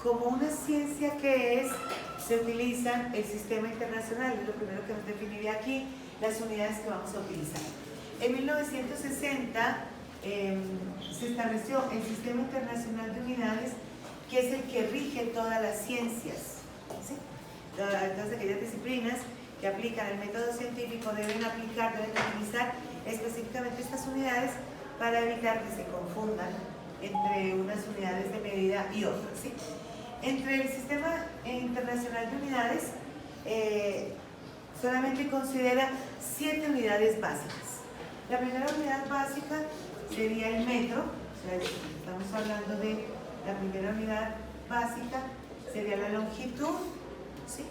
como una ciencia que es, se utiliza el sistema internacional, es lo primero que nos definiría aquí, las unidades que vamos a utilizar. En 1960 se estableció el Sistema Internacional de Unidades, que es el que rige todas las ciencias, ¿sí? Todas aquellas disciplinas que aplican el método científico deben utilizar específicamente estas unidades para evitar que se confundan entre unas unidades de medida y otras, ¿sí? Entre el Sistema Internacional de Unidades solamente considera 7 unidades básicas. La primera unidad básica sería el metro, o sea, estamos hablando de la primera unidad básica, sería la longitud, ¿sí?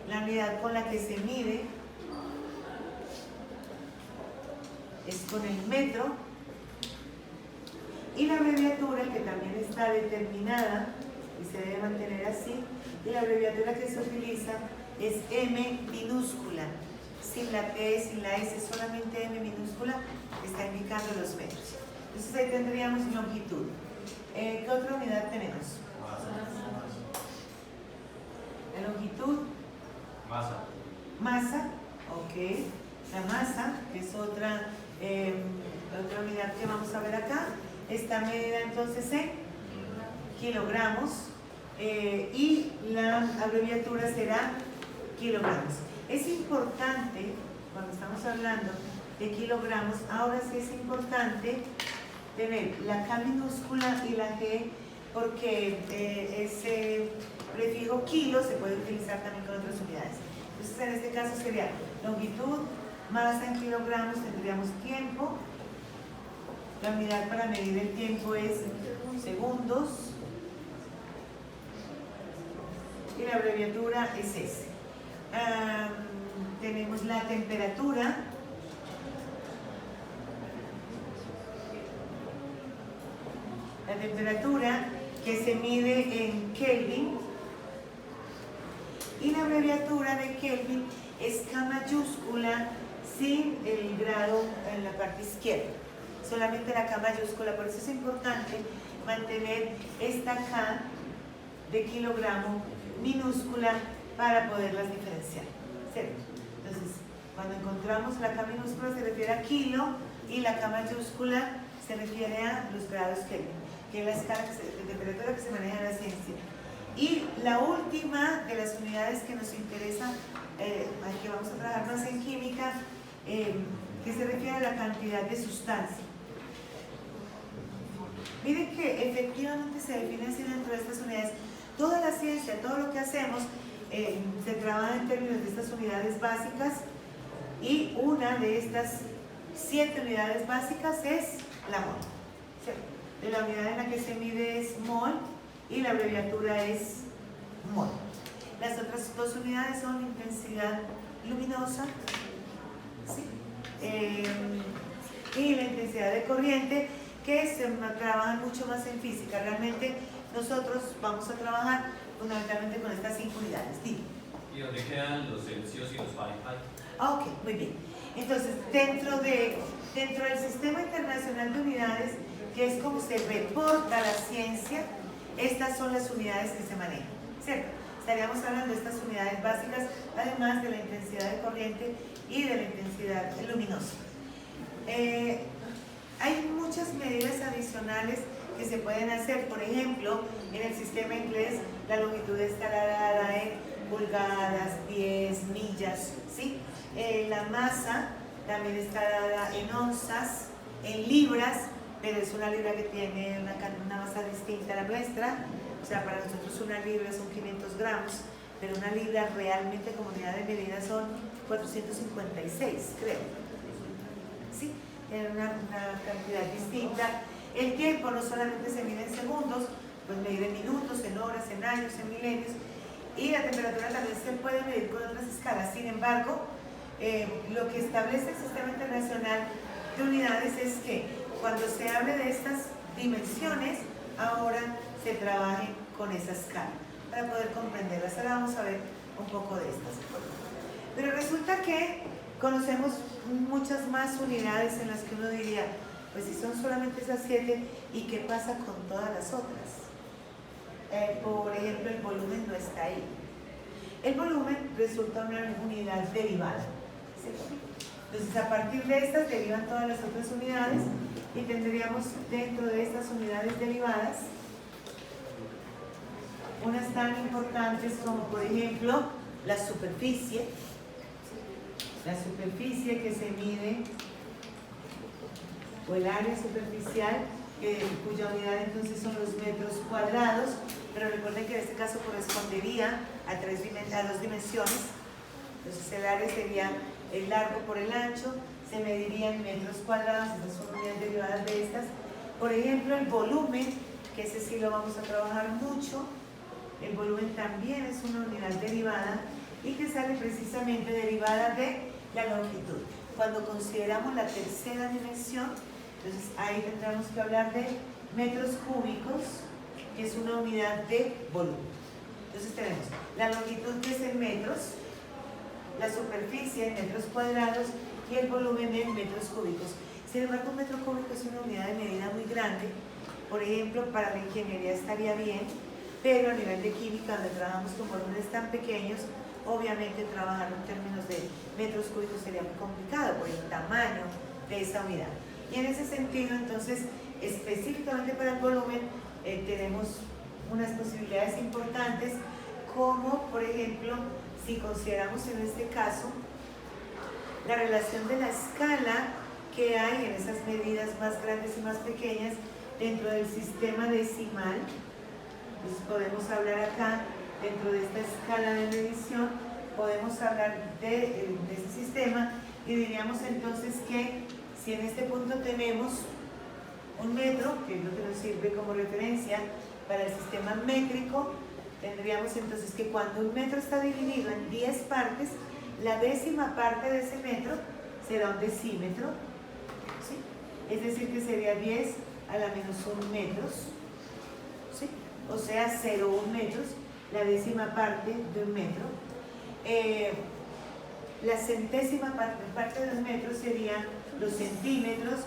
La unidad con la que se mide es con el metro, y la abreviatura, que también está determinada y se debe mantener así, y la abreviatura que se utiliza es M minúscula, sin la P, sin la S, solamente M minúscula, está indicando los metros. Entonces ahí tendríamos longitud. ¿Qué otra unidad tenemos? La longitud. Masa, ok. La masa, que es otra unidad que vamos a ver acá, está medida entonces en kilogramos, y la abreviatura será kilogramos. Es importante, cuando estamos hablando de kilogramos, ahora sí es importante tener la K minúscula y la G, porque ese prefijo kilo se puede utilizar también con otras unidades. Entonces en este caso sería longitud, masa en kilogramos, tendríamos tiempo. La unidad para medir el tiempo es segundos, y la abreviatura es S. Tenemos la temperatura. La temperatura, que se mide en Kelvin, y la abreviatura de Kelvin es K mayúscula sin el grado en la parte izquierda, solamente la K mayúscula. Por eso es importante mantener esta K de kilogramo minúscula para poderlas diferenciar, ¿cierto? Entonces, cuando encontramos la K minúscula se refiere a kilo, y la K mayúscula se refiere a los grados Kelvin, que es la escala de temperatura que se maneja en la ciencia. Y la última de las unidades que nos interesa, que vamos a trabajar más en química, que se refiere a la cantidad de sustancia. Miren que efectivamente se define así dentro de estas unidades. Toda la ciencia, todo lo que hacemos, se trabaja en términos de estas unidades básicas, y una de estas 7 unidades básicas es la mol, ¿cierto? La unidad en la que se mide es mol, y la abreviatura es mol. Las otras 2 unidades son intensidad luminosa, ¿sí? Y la intensidad de corriente, que se trabajan mucho más en física. Realmente nosotros vamos a trabajar fundamentalmente con estas 5 unidades. Dime. ¿Y dónde quedan los Celsius y los Fahrenheit? Ok, muy bien. Entonces, dentro del Sistema Internacional de Unidades, que es como se reporta la ciencia, estas son las unidades que se manejan, ¿cierto? Estaríamos hablando de estas unidades básicas, además de la intensidad de corriente y de la intensidad luminosa. Hay muchas medidas adicionales que se pueden hacer. Por ejemplo, en el sistema inglés la longitud está dada en pulgadas, pies, millas, ¿sí? La masa también está dada en onzas, en libras, pero es una libra que tiene una masa distinta a la nuestra. O sea, para nosotros una libra son 500 gramos, pero una libra realmente como unidad de medida son 456, creo. ¿Sí? Tiene una cantidad distinta. El tiempo no solamente se mide en segundos, pues medir en minutos, en horas, en años, en milenios. Y la temperatura también se puede medir con otras escalas. Sin embargo, lo que establece el Sistema Internacional de Unidades es que cuando se hable de estas dimensiones, ahora se trabaje con esa escala para poder comprenderlas. Ahora vamos a ver un poco de estas. Pero resulta que conocemos muchas más unidades en las que uno diría, pues si son solamente esas 7, ¿y qué pasa con todas las otras? por ejemplo, el volumen no está ahí. El volumen resulta una unidad derivada. ¿Sí? Entonces, a partir de estas derivan todas las otras unidades y tendríamos dentro de estas unidades derivadas unas tan importantes como, por ejemplo, la superficie que se mide, o el área superficial, cuya unidad entonces son los metros cuadrados, pero recuerden que en este caso correspondería a dos dimensiones. Entonces el área sería el largo por el ancho, se mediría en metros cuadrados, estas son unidades derivadas de estas. Por ejemplo, el volumen, que ese sí lo vamos a trabajar mucho, el volumen también es una unidad derivada y que sale precisamente derivada de la longitud. Cuando consideramos la tercera dimensión, entonces ahí tendremos que hablar de metros cúbicos, que es una unidad de volumen. Entonces tenemos la longitud, que es en metros, la superficie en metros cuadrados y el volumen en metros cúbicos. Sin embargo, un metro cúbico es una unidad de medida muy grande. Por ejemplo, para la ingeniería estaría bien, pero a nivel de química, donde trabajamos con volúmenes tan pequeños, obviamente trabajar en términos de metros cúbicos sería muy complicado por el tamaño de esa unidad. Y en ese sentido, entonces, específicamente para el volumen, tenemos unas posibilidades importantes, como por ejemplo, si consideramos en este caso la relación de la escala que hay en esas medidas más grandes y más pequeñas dentro del sistema decimal. Entonces podemos hablar acá, dentro de esta escala de medición, podemos hablar de ese sistema y diríamos entonces que si en este punto tenemos un metro, que es lo que nos sirve como referencia para el sistema métrico, tendríamos entonces que cuando un metro está dividido en 10 partes, la décima parte de ese metro será un decímetro, ¿sí? Es decir, que sería 10 a la menos 1 metros, ¿sí? O sea, 0,1 metros, la décima parte de un metro. La centésima parte de un metro serían los centímetros.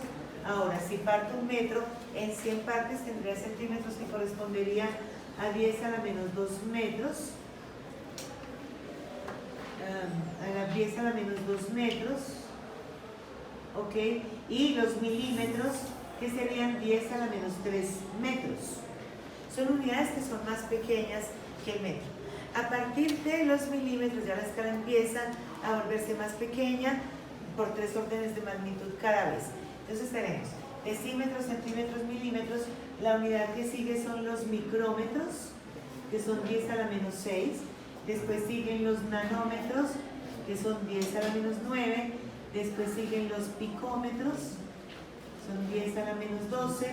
Ahora, si parto un metro en 100 partes, tendría centímetros, que correspondería a 10 a la menos 2 metros. A la 10 a la menos 2 metros. ¿Ok? Y los milímetros, que serían 10 a la menos 3 metros. Son unidades que son más pequeñas que el metro. A partir de los milímetros ya la escala empieza a volverse más pequeña por 3 órdenes de magnitud cada vez. Entonces tenemos decímetros, centímetros, milímetros. La unidad que sigue son los micrómetros, que son 10 a la menos 6. Después siguen los nanómetros, que son 10 a la menos 9. Después siguen los picómetros, son 10 a la menos 12.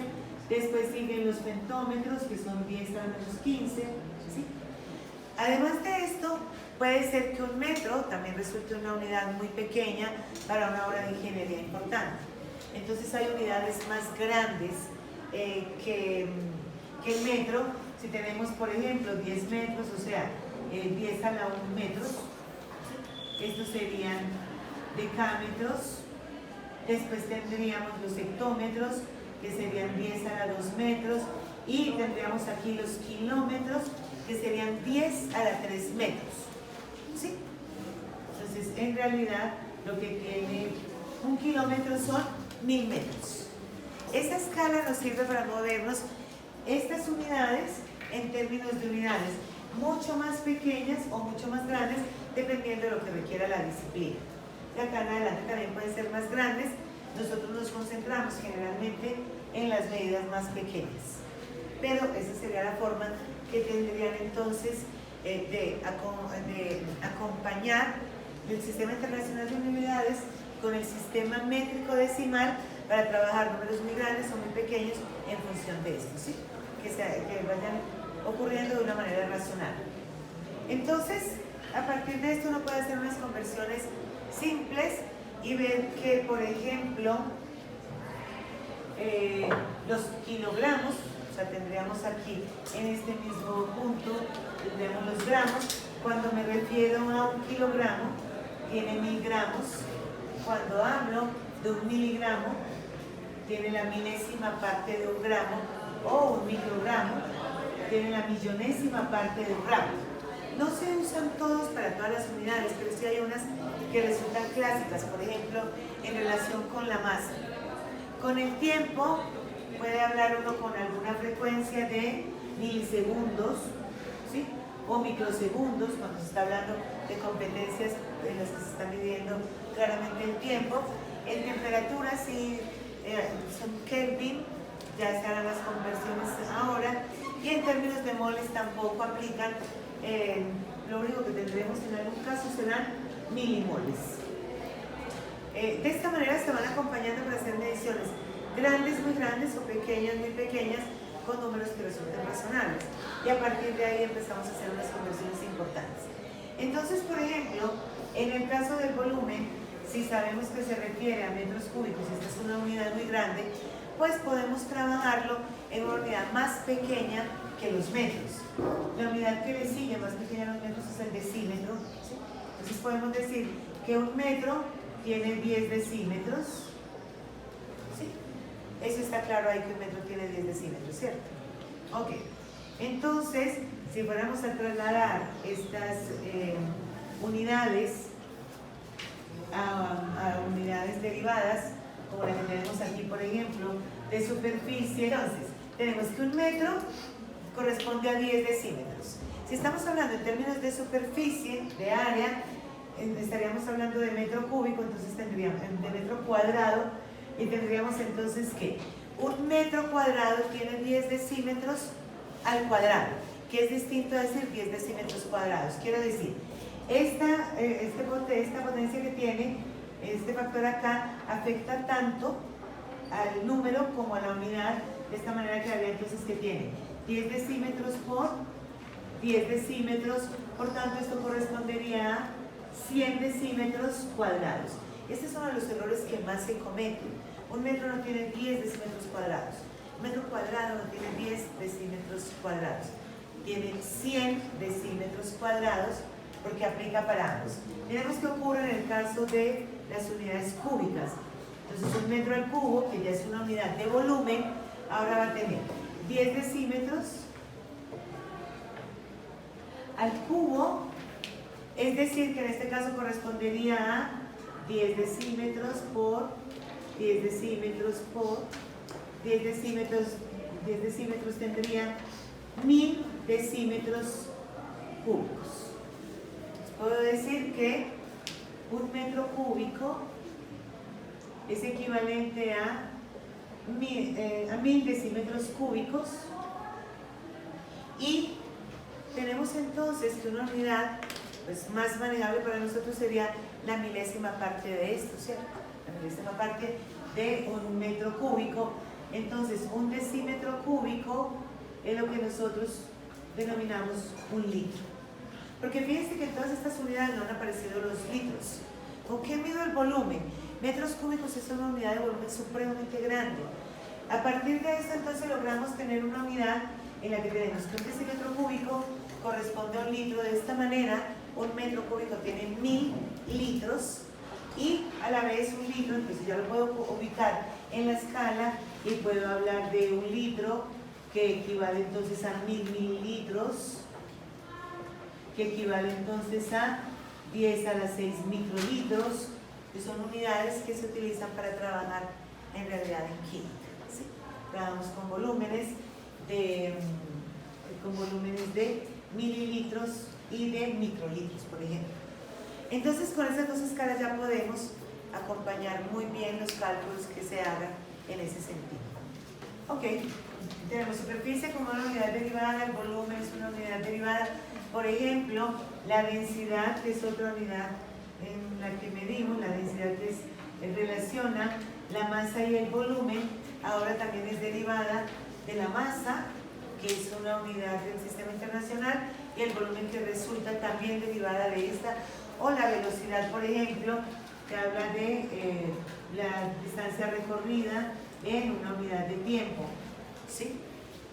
Después siguen los pentómetros, que son 10 a la menos 15. ¿Sí? Además de esto, puede ser que un metro también resulte una unidad muy pequeña para una obra de ingeniería importante. Entonces hay unidades más grandes que el metro. Si tenemos, por ejemplo, 10 metros, o sea, 10 a la 1 metros, estos serían decámetros. Después tendríamos los hectómetros, que serían 10 a la 2 metros, y tendríamos aquí los kilómetros, que serían 10 a la 3 metros. ¿Sí? Entonces, en realidad, lo que tiene un kilómetro son 1000 metros. Esa escala nos sirve para movernos estas unidades en términos de unidades mucho más pequeñas o mucho más grandes, dependiendo de lo que requiera la disciplina. De acá en adelante también pueden ser más grandes. Nosotros nos concentramos generalmente en las medidas más pequeñas, pero esa sería la forma que tendrían entonces de acompañar el Sistema Internacional de Unidades con el sistema métrico decimal para trabajar números muy grandes o muy pequeños en función de esto, ¿sí? Que vayan ocurriendo de una manera razonable. Entonces, a partir de esto uno puede hacer unas conversiones simples y ver que, por ejemplo, los kilogramos, o sea, tendríamos aquí en este mismo punto, tendríamos los gramos. Cuando me refiero a un kilogramo, tiene 1000 gramos. Cuando hablo de un miligramo, tiene la milésima parte de un gramo o un microgramo. tienen la millonésima parte del radio. No se usan todos para todas las unidades, pero sí hay unas que resultan clásicas, por ejemplo, en relación con la masa. Con el tiempo puede hablar uno con alguna frecuencia de milisegundos, ¿sí? O microsegundos, cuando se está hablando de competencias en las que se está midiendo claramente el tiempo. En temperatura sí son Kelvin, ya se harán las conversiones ahora, y en términos de moles tampoco aplican, lo único que tendremos en algún caso serán milimoles. De esta manera se van acompañando para hacer mediciones grandes, muy grandes, o pequeñas, muy pequeñas, con números que resulten razonables. Y a partir de ahí empezamos a hacer unas conversiones importantes. Entonces, por ejemplo, en el caso del volumen, si sabemos que se refiere a metros cúbicos, y esta es una unidad muy grande, pues podemos trabajarlo en una unidad más pequeña que los metros. La unidad que le sigue más pequeña a los metros es el decímetro, ¿sí? Entonces podemos decir que un metro tiene 10 decímetros, ¿sí? Eso está claro ahí, que un metro tiene 10 decímetros, ¿cierto? Ok, entonces, si fuéramos a trasladar estas unidades a unidades derivadas, como la que tenemos aquí, por ejemplo, de superficie, entonces, tenemos que un metro corresponde a 10 decímetros. Si estamos hablando en términos de superficie, de área, estaríamos hablando de metro cúbico, entonces tendríamos de metro cuadrado, y tendríamos entonces que un metro cuadrado tiene 10 decímetros al cuadrado, que es distinto a decir 10 decímetros cuadrados. Quiero decir, esta potencia que tiene, este factor acá, afecta tanto al número como a la unidad, de esta manera que habría entonces que tiene 10 decímetros por 10 decímetros, por tanto esto correspondería a 100 decímetros cuadrados. Este es uno de los errores que más se cometen. Un metro no tiene 10 decímetros cuadrados. Un metro cuadrado no tiene 10 decímetros cuadrados. Tiene 100 decímetros cuadrados porque aplica para ambos. Tenemos que ocurre en el caso de las unidades cúbicas. Entonces un metro al cubo, que ya es una unidad de volumen, ahora va a tener 10 decímetros al cubo, es decir, que en este caso correspondería a 10 decímetros por 10 decímetros por 10 decímetros. 10 decímetros tendría 1000 decímetros cúbicos. Puedo decir que un metro cúbico es equivalente a 1000 decímetros cúbicos, y tenemos entonces que una unidad pues, más manejable para nosotros sería la milésima parte de esto, ¿cierto? La milésima parte de un metro cúbico. Entonces, un decímetro cúbico es lo que nosotros denominamos un litro. Porque fíjense que en todas estas unidades no han aparecido los litros. ¿Con qué mido el volumen? Metros cúbicos es una unidad de volumen supremamente grande. A partir de esto, entonces, logramos tener una unidad en la que tenemos que un decímetro cúbico corresponde a un litro. De esta manera, un metro cúbico tiene 1000 litros, y a la vez un litro, entonces ya lo puedo ubicar en la escala y puedo hablar de un litro que equivale entonces a 1000 mililitros, que equivale entonces a 10 a la 6 microlitros, que son unidades que se utilizan para trabajar en realidad en química, ¿sí? Trabajamos con volúmenes de mililitros y de microlitros, por ejemplo. Entonces, con esas dos escalas ya podemos acompañar muy bien los cálculos que se hagan en ese sentido. Ok, tenemos superficie como una unidad derivada, el volumen es una unidad derivada. Por ejemplo, la densidad, que es otra unidad en la que medimos, la densidad que relaciona la masa y el volumen, ahora también es derivada de la masa, que es una unidad del sistema internacional, y el volumen que resulta también derivada de esta, o la velocidad, por ejemplo, que habla de la distancia recorrida en una unidad de tiempo, ¿sí?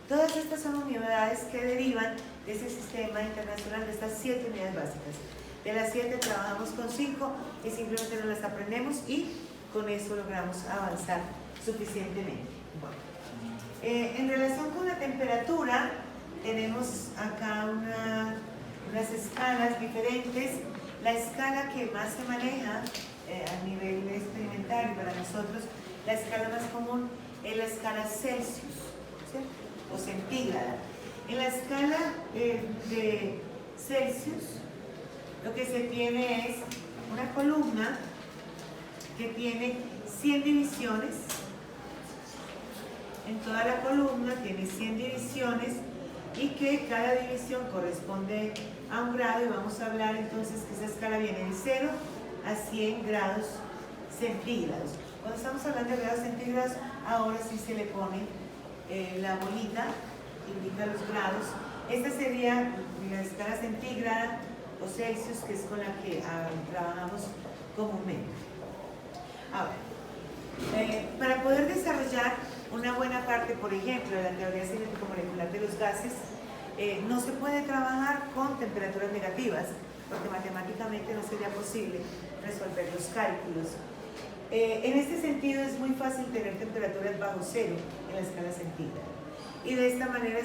Todas estas son unidades que derivan de ese sistema internacional, de estas 7 unidades básicas. De las 7 trabajamos con 5 y simplemente nos las aprendemos, y con eso logramos avanzar suficientemente. Bueno. En relación con la temperatura, tenemos acá unas escalas diferentes. La escala que más se maneja a nivel experimental y para nosotros, la escala más común es la escala Celsius, ¿cierto? O centígrada. En la escala de Celsius, lo que se tiene es una columna que tiene 100 divisiones. En toda la columna tiene 100 divisiones y que cada división corresponde a un grado, y vamos a hablar entonces que esa escala viene de 0 a 100 grados centígrados. Cuando estamos hablando de grados centígrados, ahora sí se le pone la bolita que indica los grados. Esta sería la escala centígrada o Celsius, que es con la que trabajamos comúnmente. Ahora, para poder desarrollar una buena parte, por ejemplo, de la teoría cinético-molecular de los gases, no se puede trabajar con temperaturas negativas, porque matemáticamente no sería posible resolver los cálculos. En este sentido es muy fácil tener temperaturas bajo cero en la escala centígrada. Y de esta manera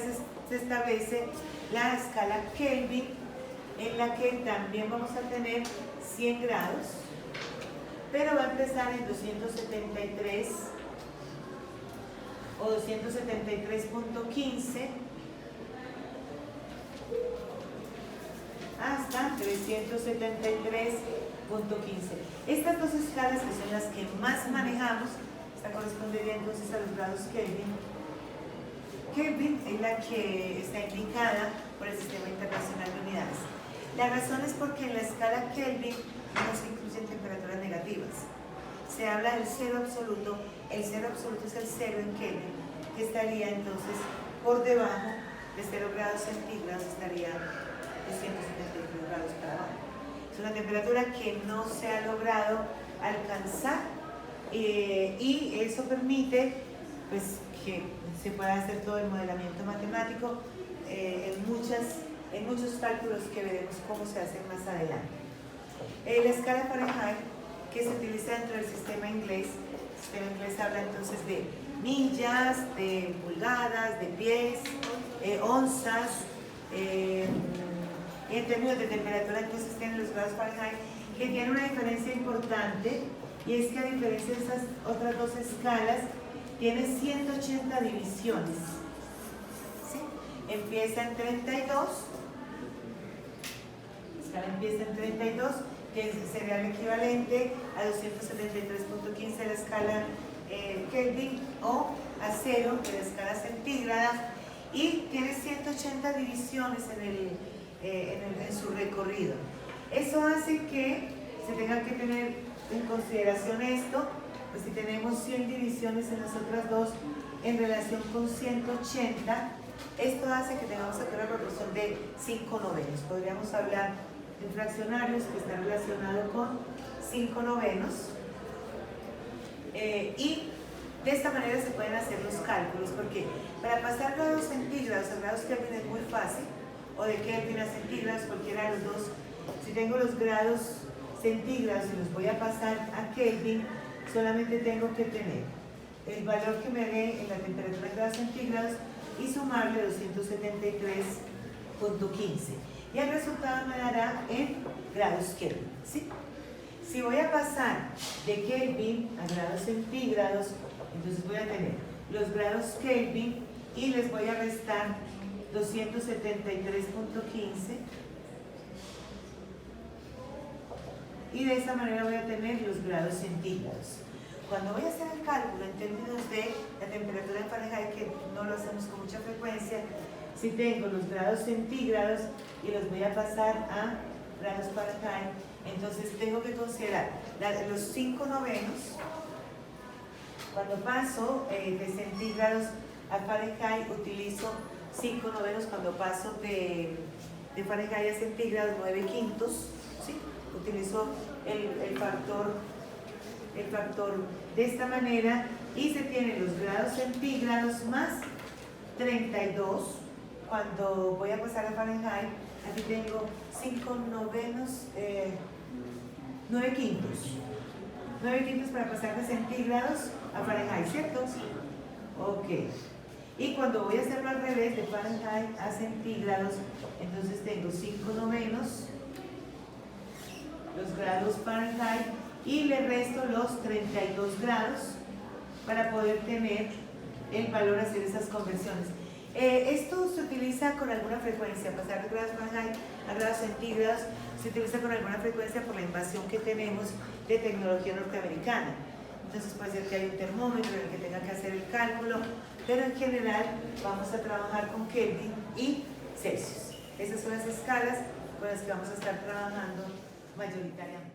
se establece la escala Kelvin, en la que también vamos a tener 100 grados, pero va a empezar en 273 o 273.15 hasta 373.15. Estas dos escalas, que son las que más manejamos, esta correspondería entonces a los grados Kelvin. Kelvin es la que está indicada por el Sistema Internacional de Unidades. La razón es porque en la escala Kelvin no se incluyen temperaturas negativas. Se habla del cero absoluto. El cero absoluto es el cero en Kelvin, que estaría entonces por debajo de 0 grados centígrados, estaría 273 grados para abajo. Es una temperatura que no se ha logrado alcanzar y eso permite pues, que se pueda hacer todo el modelamiento matemático en muchos cálculos que veremos cómo se hacen más adelante. La escala Fahrenheit, que se utiliza dentro del sistema inglés, el sistema inglés habla entonces de millas, de pulgadas, de pies, onzas, y en términos de temperatura entonces tienen los grados Fahrenheit, que tienen una diferencia importante, y es que a diferencia de esas otras dos escalas, tiene 180 divisiones. ¿Sí? Empieza en 32, la escala empieza en 32, que sería el equivalente a 273.15 de la escala Kelvin, o a 0 de la escala centígrada, y tiene 180 divisiones en su recorrido. Eso hace que se tenga que tener en consideración esto, pues si tenemos 100 divisiones en las otras dos en relación con 180, esto hace que tengamos aquí una proporción de 5 novenos. Podríamos hablar de fraccionarios que está relacionado con 5 novenos, y de esta manera se pueden hacer los cálculos, porque para pasar grados centígrados a grados Kelvin es muy fácil, o de Kelvin a centígrados, cualquiera de los dos. Si tengo los grados centígrados y los voy a pasar a Kelvin, solamente tengo que tener el valor que me dé en la temperatura en grados centígrados y sumarle 273.15. Y el resultado me dará en grados Kelvin, ¿sí? Si voy a pasar de Kelvin a grados centígrados, entonces voy a tener los grados Kelvin y les voy a restar 273.15, y de esta manera voy a tener los grados centígrados. Cuando voy a hacer el cálculo en términos de la temperatura en Fahrenheit, que no lo hacemos con mucha frecuencia, si tengo los grados centígrados y los voy a pasar a grados Fahrenheit, entonces tengo que considerar los 5 novenos. Cuando paso de centígrados a Fahrenheit, utilizo 5 novenos. Cuando paso de Fahrenheit a centígrados, 9 quintos, ¿sí? Utilizo el factor de esta manera, y se tienen los grados centígrados más 32. Cuando voy a pasar a Fahrenheit, aquí tengo 5 novenos, 9 quintos. 9 quintos para pasar de centígrados a Fahrenheit, ¿cierto? Ok. Y cuando voy a hacerlo al revés, de Fahrenheit a centígrados, entonces tengo 5/9 los grados Fahrenheit y le resto los 32 grados para poder tener el valor, hacer esas conversiones. Esto se utiliza con alguna frecuencia, pasar de grados Fahrenheit a grados centígrados, se utiliza con alguna frecuencia por la invasión que tenemos de tecnología norteamericana. Entonces puede ser que haya un termómetro en el que tenga que hacer el cálculo, pero en general vamos a trabajar con Kelvin y Celsius. Esas son las escalas con las que vamos a estar trabajando mayoritariamente.